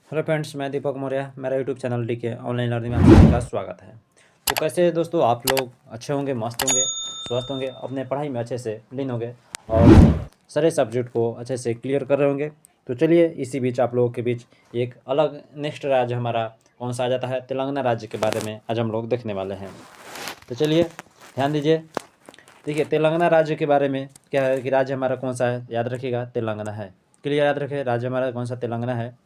Hello friends, मैं दीपक मौर्य। मेरा YouTube channel DK online learning में आप सभी का स्वागत है। तो कैसे हैं दोस्तों, आप लोग अच्छे होंगे, मस्त होंगे, स्वस्थ होंगे, अपने पढ़ाई में अच्छे से लीन होंगे और सारे सब्जेक्ट को अच्छे से क्लियर कर रहे होंगे। तो चलिए, इसी बीच आप लोगों के बीच एक अलग नेक्स्ट राज्य हमारा कौन सा आ जाता है, तेलंगाना राज्य के बारे में आज हम लोग देखने वाले हैं। तो चलिए ध्यान दीजिए। देखिए, तेलंगाना राज्य के बारे में क्या है कि राज्य हमारा कौन सा है, याद रखिएगा तेलंगाना है। क्लियर, याद रखें राज्य हमारा कौन सा तेलंगाना है,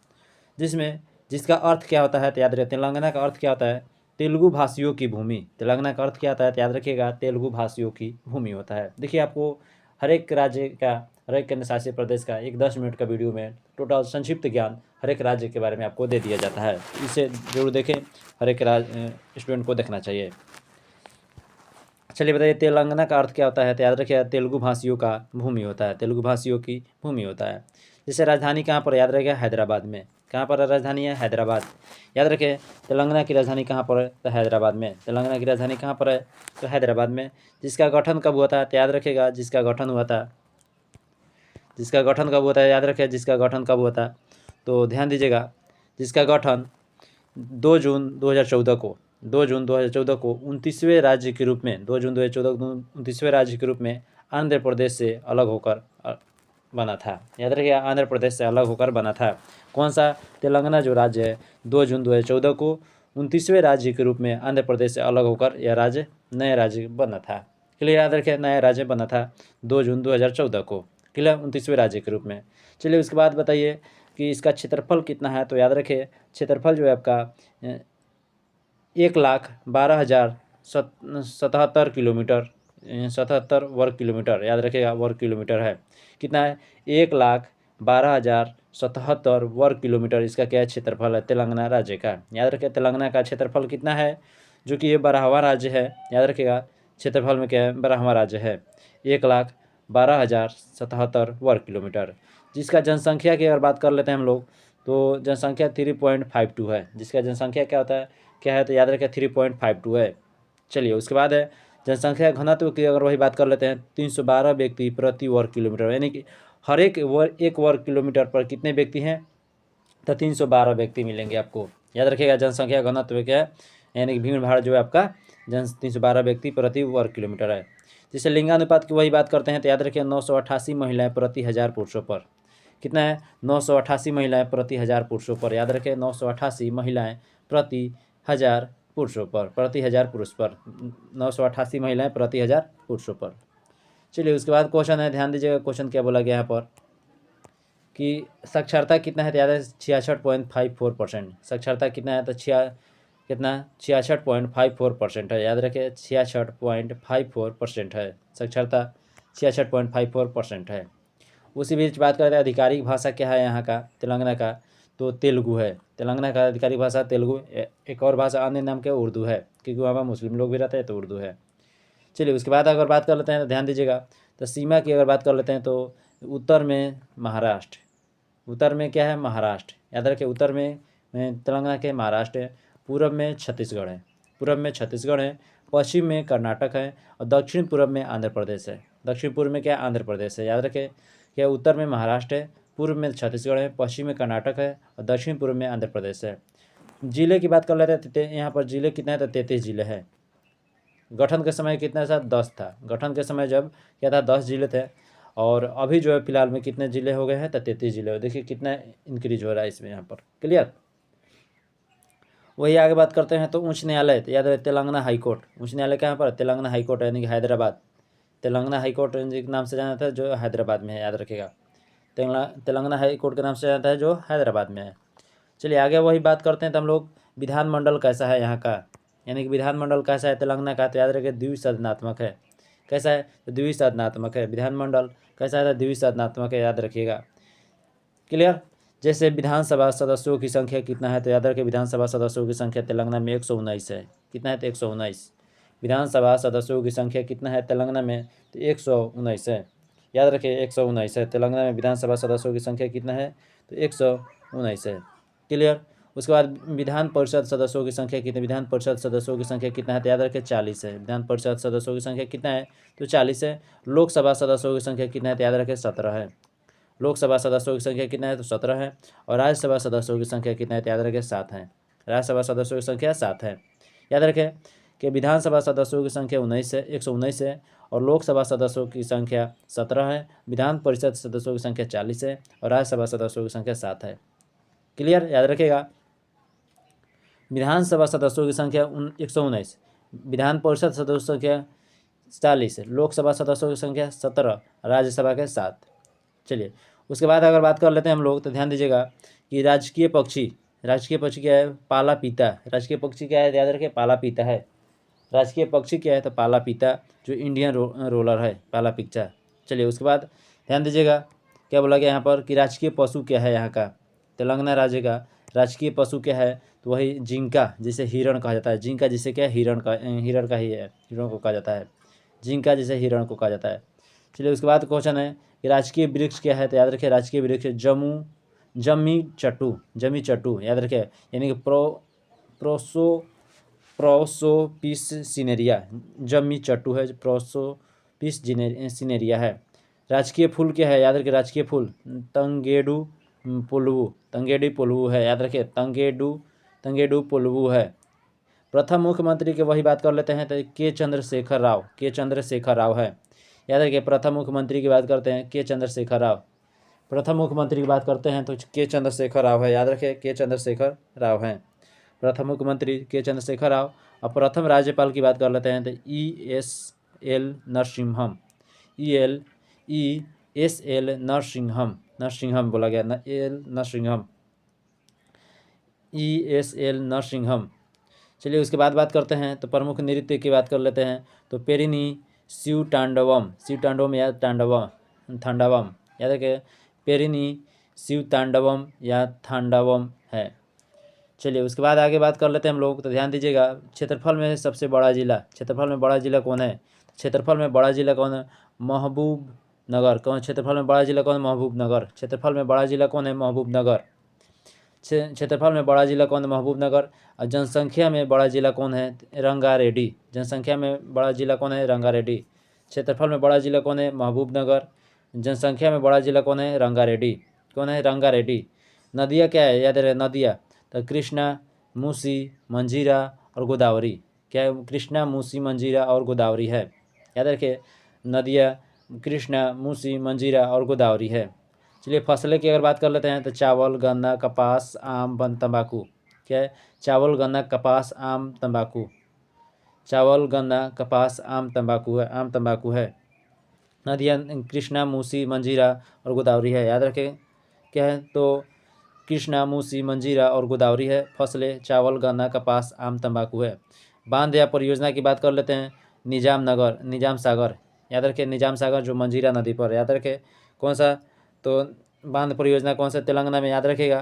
जिसका अर्थ क्या होता है तो याद रखिए। तेलंगाना का अर्थ क्या होता है, तेलुगु भाषियों की भूमि। तेलंगाना का अर्थ क्या होता है तो याद रखिएगा, तेलुगु भाषियों की भूमि होता है। देखिए, आपको हर एक राज्य का, हर एक केंद्र शासित प्रदेश का एक 10 मिनट का वीडियो में टोटल संक्षिप्त ज्ञान हर एक राज्य के बारे में आपको दे दिया जाता है। इसे जरूर देखें, हर एक स्टूडेंट को देखना चाहिए। चलिए बताइए, तेलंगाना का अर्थ क्या होता है तो याद रखिए, तेलुगु भाषियों का भूमि होता है, तेलुगु भाषियों की भूमि होता है। जैसे राजधानी कहाँ पर, याद रखिएगा हैदराबाद में। कहाँ पर राजधानी है, हैदराबाद। याद रखें, तेलंगाना की राजधानी कहाँ पर है तो हैदराबाद में। तेलंगाना की राजधानी कहाँ पर है तो हैदराबाद में। जिसका गठन कब हुआ था तो याद रखिएगा, जिसका गठन हुआ था, जिसका गठन कब हुआ था याद रखें, जिसका गठन कब हुआ था तो ध्यान दीजिएगा। जिसका गठन 2 जून 2014 को, 2 जून 2014 को 29वें राज्य के रूप में, 2 जून 2014 को 29वें राज्य के रूप में आंध्र प्रदेश से अलग होकर बना था। याद रखिए, आंध्र प्रदेश से अलग होकर बना था। कौन सा, तेलंगाना जो राज्य है, 2 जून 2014 को 29वें राज्य के रूप में आंध्र प्रदेश से अलग होकर यह राज्य नया राज्य बना था। क्लियर, याद रखिए, नया राज्य बना था 2 जून 2014 को। क्लियर, 29वें राज्य के रूप में। चलिए उसके बाद बताइए कि इसका क्षेत्रफल कितना है तो याद रखिए, क्षेत्रफल जो है आपका 1,12,077 किलोमीटर, 77 वर्ग किलोमीटर, याद रखिएगा वर्ग किलोमीटर है। कितना है, 1,12,077 वर्ग किलोमीटर इसका क्या है, क्षेत्रफल है तेलंगाना राज्य का। याद रखिए, तेलंगाना का क्षेत्रफल कितना है, जो कि ये 12वां राज्य है। याद रखिएगा, क्षेत्रफल में क्या है, 12वां राज्य है। 1,12,077 वर्ग किलोमीटर। जिसका जनसंख्या की अगर बात कर लेते हैं हम लोग, तो जनसंख्या 3.52 है। जिसका जनसंख्या क्या होता है, क्या है तो याद रखें 3.52 है। चलिए उसके बाद है जनसंख्या घनत्व की अगर वही बात कर लेते हैं, 312 व्यक्ति प्रति वर्ग किलोमीटर, यानी कि हर एक वर्ग किलोमीटर पर कितने व्यक्ति हैं तो 312 व्यक्ति मिलेंगे आपको। याद रखिएगा, जनसंख्या घनत्व क्या है, यानी कि भीड़ भाड़ जो है आपका 312 व्यक्ति प्रति वर्ग किलोमीटर है। जैसे लिंगानुपात की वही बात करते हैं तो याद रखिए, 988 महिलाएं प्रति 1000 पुरुषों पर। कितना है, 988 महिलाएं प्रति 1000 पुरुषों पर। याद रखें, 988 महिलाएं प्रति 1000 पुरुषों पर, प्रति 1000 पुरुष पर, 988 महिलाएं प्रति 1000 पुरुषों पर। चलिए उसके बाद क्वेश्चन है, ध्यान दीजिएगा क्वेश्चन क्या बोला गया यहाँ पर कि साक्षरता कितना है तो याद है 66.54%। साक्षरता कितना है तो कितना 66.54% है। याद रखें, 66.54% है साक्षरता, 66.54% है। उसी बीच बात करते हैं आधिकारिक भाषा क्या है यहाँ का, तेलंगाना का, तो तेलुगु है। तेलंगाना का आधिकारिक भाषा तेलुगु। एक और भाषा अन्य नाम क्या, उर्दू है, क्योंकि वहाँ पर मुस्लिम लोग भी रहते हैं तो उर्दू है। चलिए उसके बाद अगर बात कर लेते हैं तो ध्यान दीजिएगा, तो सीमा की अगर बात कर लेते हैं तो उत्तर में महाराष्ट्र, उत्तर में क्या है, महाराष्ट्र। याद रखें, उत्तर में तेलंगाना के महाराष्ट्र है, पूर्व में छत्तीसगढ़ है, पूर्व में छत्तीसगढ़ है, पश्चिम में कर्नाटक है और दक्षिण पूर्व में आंध्र प्रदेश है। दक्षिण पूर्व में क्या, आंध्र प्रदेश है। याद रखें, क्या उत्तर में महाराष्ट्र है, पूर्व में छत्तीसगढ़ है, पश्चिम में कर्नाटक है और दक्षिण पूर्व में आंध्र प्रदेश है। जिले की बात कर लेते हैं, यहाँ पर जिले कितने हैं तो 33 जिले हैं। गठन के समय कितना था, 10 था। गठन के समय जब क्या था, 10 जिले थे, और अभी जो है फिलहाल में कितने जिले हो गए हैं तो 33 जिले हो। देखिए कितना इंक्रीज हो रहा है इसमें यहाँ पर। क्लियर, वही आगे बात करते हैं तो उच्च न्यायालय, तो याद रहे तेलंगाना हाई कोर्ट। उच्च न्यायालय कहाँ पर, तेलंगाना हाई कोर्ट यानी कि हैदराबाद। तेलंगाना हाई कोर्ट के नाम से जाना जाता है, जो हैदराबाद में है। याद रखिएगा, तेलंगाना हाई कोर्ट के नाम से जाता है जो हैदराबाद में है। चलिए आगे वही बात करते हैं तो हम लोग, विधानमंडल कैसा है यहाँ का, यानी कि विधानमंडल कैसा है तेलंगाना का, तो याद रखिए द्विसदनात्मक है। कैसा है तो द्विसदनात्मक है। विधानमंडल कैसा है तो द्विसदनात्मक है, याद रखिएगा। क्लियर, जैसे विधानसभा सदस्यों की संख्या कितना है तो याद रखिए, विधानसभा सदस्यों की संख्या तेलंगाना में 119 है। कितना है तो 119। विधानसभा सदस्यों की संख्या कितना है तेलंगाना में तो 119 है। याद रखिए 119 है। तेलंगाना में विधानसभा सदस्यों की संख्या कितना है तो 119 है। क्लियर, उसके बाद विधान परिषद सदस्यों की संख्या कितनी, विधान परिषद सदस्यों की संख्या कितना है तो याद रखिए 40 है। विधान परिषद सदस्यों की संख्या कितना है तो 40 है। लोकसभा सदस्यों की संख्या कितना है तो याद रखिए 17 है। लोकसभा सदस्यों की संख्या कितना है, तो 17 है। और राज्यसभा सदस्यों की संख्या कितना है, तो याद रखें 7 है। राज्यसभा सदस्यों की संख्या 7 है। याद रखें कि विधानसभा सदस्यों की संख्या 19 है, 119 है। और लोकसभा सदस्यों की संख्या 17 है। विधान परिषद सदस्यों की संख्या 40 है। और राज्यसभा सदस्यों की संख्या 7 है। क्लियर, याद रखिएगा। विधानसभा सदस्यों की संख्या 119, विधान परिषद सदस्यों की संख्या 40, लोकसभा सदस्यों की संख्या 17, राज्यसभा के 7। चलिए उसके बाद अगर बात कर लेते हैं हम लोग, तो ध्यान दीजिएगा कि राजकीय पक्षी क्या है, पाला पीता। राजकीय पक्षी क्या है, याद रखिए पाला पीता है। राजकीय पक्षी क्या है, तो पाला पीता, जो इंडियन रोलर है, पाला पीता। चलिए उसके बाद ध्यान दीजिएगा क्या बोला गया यहाँ पर कि राजकीय पशु क्या है यहाँ का, तेलंगाना राज्य का राजकीय पशु क्या है, तो वही जिंका, जिसे हिरण कहा जाता है। जिंका जिसे क्या है, हिरण का ही है, हिरण को कहा जाता है। जिंका जिसे हिरण को कहा जाता है। चलिए उसके बाद क्वेश्चन है कि राजकीय वृक्ष क्या है, तो याद रखिए राजकीय वृक्ष जमी चट्टू, याद रखिए, यानी कि प्रोसोपिस सिनेरिया, जमी चट्टू है, प्रोसोपिस सिनेरिया है। राजकीय फूल क्या है, याद रखिए राजकीय फूल तंगेडू पुलवू है, याद रखिए तंगेडू पुलवू है। प्रथम मुख्यमंत्री की वही बात कर लेते हैं, तो के चंद्रशेखर राव है। याद रखिए प्रथम मुख्यमंत्री की बात करते हैं, के चंद्रशेखर राव। प्रथम मुख्यमंत्री की बात करते हैं तो के चंद्रशेखर राव है, याद रखिए के चंद्रशेखर राव हैं प्रथम मुख्यमंत्री, के चंद्रशेखर राव। और प्रथम राज्यपाल की बात कर लेते हैं तो ESL नरसिंहम बोला गया, ESL नरसिंहम। चलिए उसके बाद बात करते हैं तो प्रमुख नृत्य की बात कर लेते हैं, तो पेरिनी शिव तांडवम या थांडवम, याद रखिए पेरिनी शिव तांडवम या थांडवम है। चलिए उसके बाद आगे बात कर लेते हैं हम लोग, तो ध्यान दीजिएगा क्षेत्रफल में सबसे बड़ा जिला, क्षेत्रफल में बड़ा जिला कौन है, क्षेत्रफल में बड़ा जिला कौन है, महबूबनगर। क्षेत्रफल में बड़ा जिला कौन है, महबूबनगर। क्षेत्रफल में बड़ा जिला कौन है, महबूबनगर। क्षेत्रफल में बड़ा जिला कौन है, महबूबनगर। और जनसंख्या में बड़ा जिला कौन है, रंगारेड्डी। जनसंख्या में बड़ा जिला कौन है, रंगारेड्डी। क्षेत्रफल में बड़ा जिला कौन है, महबूबनगर। जनसंख्या में बड़ा जिला कौन है, रंगारेड्डी। नदियाँ क्या है, याद रहे नदियाँ, तो कृष्णा, मूसी, मंजीरा और गोदावरी। क्या है, कृष्णा, मूसी, मंजीरा और गोदावरी है। याद रखिए नदियाँ कृष्णा, मूसी, मंजीरा और गोदावरी है। चलिए फसलें की अगर बात कर लेते हैं तो चावल, गन्ना, कपास, आम, तंबाकू। क्या है, चावल, गन्ना, कपास, आम, तंबाकू। चावल, गन्ना, कपास, आम, तंबाकू है। नदियाँ कृष्णा, मूसी, मंजीरा और गोदावरी है। याद रखें क्या है, तो कृष्णा, मूसी, मंजीरा और गोदावरी है। फसलें चावल, गन्ना, कपास, आम, तंबाकू है। बांध या परियोजना की बात कर लेते हैं, निजाम सागर। याद रखें निजाम सागर जो मंजीरा नदी पर, याद रखें कौन सा, तो बांध परियोजना कौन सा, तेलंगाना में, याद रखिएगा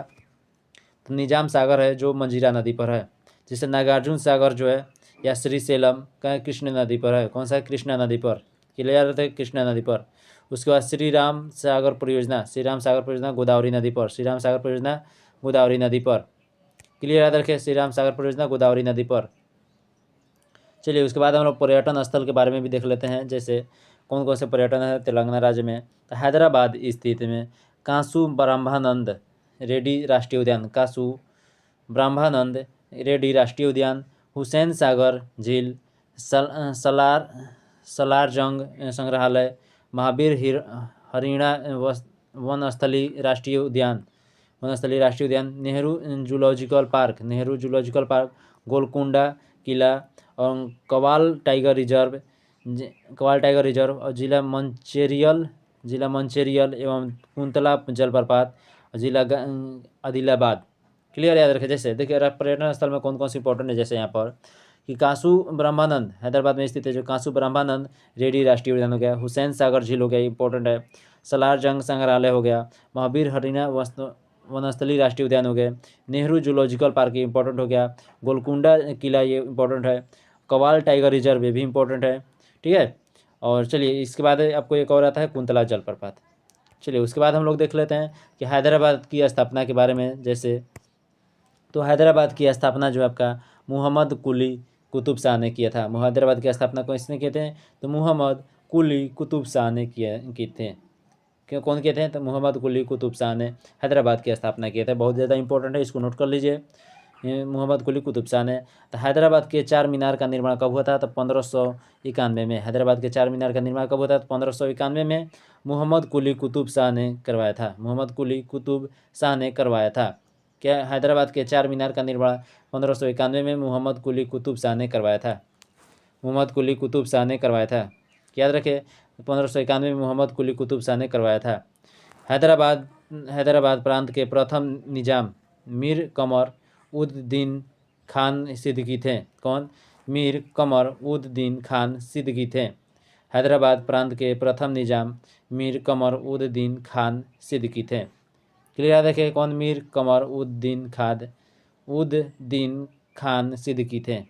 तो निजाम सागर है जो मंजीरा नदी पर है। जैसे नागार्जुन सागर जो है या श्रीशैलम का कृष्ण नदी पर है, कौन सा, कृष्णा नदी पर, क्लियर रहते हैं, कृष्णा नदी पर। उसके बाद श्री राम सागर परियोजना गोदावरी नदी पर, क्लियर याद रखें, श्री राम सागर परियोजना गोदावरी नदी पर। चलिए उसके बाद हम लोग पर्यटन स्थल के बारे में भी देख लेते हैं, जैसे कौन कौन से पर्यटन है तेलंगाना राज्य में। तो हैदराबाद स्थित में कासु ब्रह्मानंद रेड्डी राष्ट्रीय उद्यान, हुसैन सागर झील, सलारजंग संग्रहालय, महावीर हरिणा वनस्थली राष्ट्रीय उद्यान, नेहरू जूलॉजिकल पार्क, गोलकुंडा किला और कवाल टाइगर रिजर्व और जिला मंचेरियल एवं कुंतला जलप्रपात, जिला आदिलाबाद। क्लियर याद रखें। जैसे देखिए पर्यटन स्थल में कौन कौन सी इंपॉर्टेंट है, जैसे यहाँ पर कि कासु ब्रह्मानंद हैदराबाद में स्थित है, जो कासु ब्रह्मानंद रेड्डी राष्ट्रीय उद्यान हो गया, हुसैन सागर झील हो गया, इंपॉर्टेंट है, सलारजंग संग्रहालय हो गया, महावीर हरिणा वनस्थली राष्ट्रीय उद्यान हो गए, नेहरू जूलॉजिकल पार्क ये इंपॉर्टेंट हो गया, गोलकुंडा किला ये इंपॉर्टेंट है, कवाल टाइगर रिजर्व ये भी इंपॉर्टेंट है, ठीक है। और चलिए इसके बाद आपको एक और आता है कुंतला जलप्रपात। चलिए उसके बाद हम लोग देख लेते हैं कि हैदराबाद की स्थापना के बारे में। जैसे तो हैदराबाद की स्थापना जो आपका मोहम्मद कुली कुतुब शाह ने किया था। हैदराबाद की स्थापना किसने किए थे, तो मोहम्मद कुली कुतुब शाह ने की थे। क्यों कौन किए थे? तो मोहम्मद कुली कुतुब शाह ने हैदराबाद की स्थापना किए थे। बहुत ज़्यादा इंपॉर्टेंट है, इसको नोट कर लीजिए। मोहम्मद कुली कुतुब शाह ने। तो हैदराबाद के 4 मीनार का निर्माण कब हुआ था? तो 1591 में। हैदराबाद के 4 मीनार का निर्माण कब हुआ था? तो 1591 में मोहम्मद कुली कुतुब शाह ने करवाया था। मोहम्मद कुली कुतुब शाह ने करवाया था। क्या हैदराबाद के 4 मीनार का निर्माण 1591 में मोहम्मद कुली कुतुब शाह ने करवाया था। मोहम्मद कुली कुतुब शाह ने करवाया था, याद रखें। 1591 में मोहम्मद कुली कुतुब शाह ने करवाया था। हैदराबाद प्रांत के प्रथम निजाम मीर कमर उद दीन खान सिद्दीकी थे। कौन? मीर कमर उद दीन खान सिद्दीकी थे। हैदराबाद प्रांत के प्रथम निजाम मीर कमर उद दीन खान सिद्दीकी थे। क्लियर? याद रखें, कौन? मीर कमर उद दीन खान सिद्दीकी थे।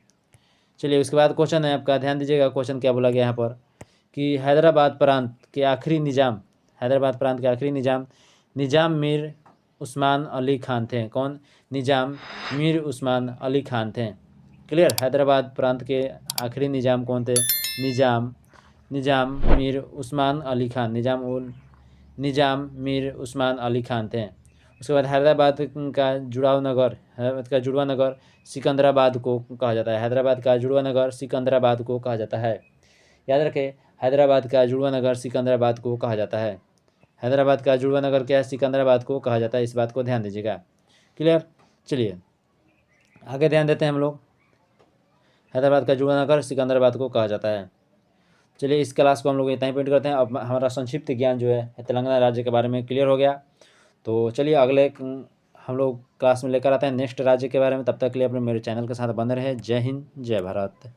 चलिए, उसके बाद क्वेश्चन है आपका, ध्यान दीजिएगा क्वेश्चन क्या बोला गया यहाँ पर कि हैदराबाद प्रांत के आखिरी निजाम निजाम मीर उस्मान अली खान थे। कौन? निजाम मीर उस्मान अली खान थे। क्लियर? हैदराबाद प्रांत के आखिरी निजाम कौन थे? निजाम मीर उस्मान अली खान। निजाम मीर उस्मान अली खान थे। उसके बाद हैदराबाद का जुड़वा नगर सिकंदराबाद को कहा जाता है। हैदराबाद का जुड़वा नगर सिकंदराबाद को कहा जाता है। याद रखें, हैदराबाद का जुड़वा नगर सिकंदराबाद को कहा जाता है। हैदराबाद का जुड़वा नगर क्या है? सिकंदराबाद को कहा जाता है। इस बात को ध्यान दीजिएगा। क्लियर? चलिए आगे ध्यान देते हैं हम लोग। हैदराबाद का जुड़वा नगर सिकंदराबाद को कहा जाता है। चलिए, इस क्लास को हम लोग इतना ही पेंट करते हैं। अब हमारा संक्षिप्त ज्ञान जो है तेलंगाना राज्य के बारे में क्लियर हो गया। तो चलिए अगले हम लोग क्लास में लेकर आते हैं नेक्स्ट राज्य के बारे में। तब तक के लिए अपने मेरे चैनल के साथ बने रहे। जय हिंद, जय भारत।